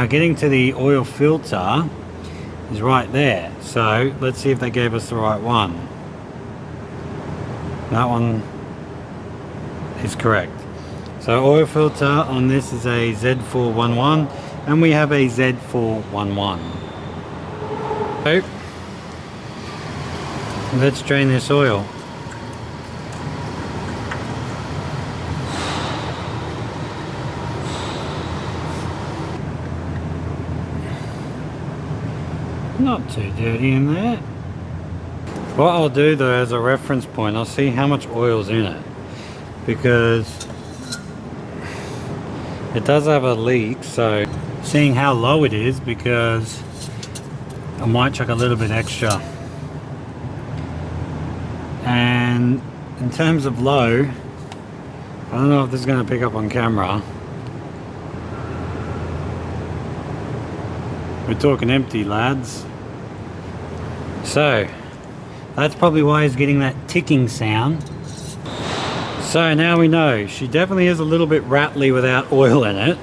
Now getting to the oil filter is right there. So let's see if they gave us the right one. That one is correct. So oil filter on this is a Z411 and we have a Z411. So let's drain this oil. Not too dirty in there. What I'll do though as a reference point, I'll see how much oil's in it, because it does have a leak, so seeing how low it is, because I might chuck a little bit extra. And in terms of low, I don't know if this is going to pick up on camera. We're talking empty, lads. So that's probably why he's getting that ticking sound. So now we know she definitely is a little bit rattly without oil in it.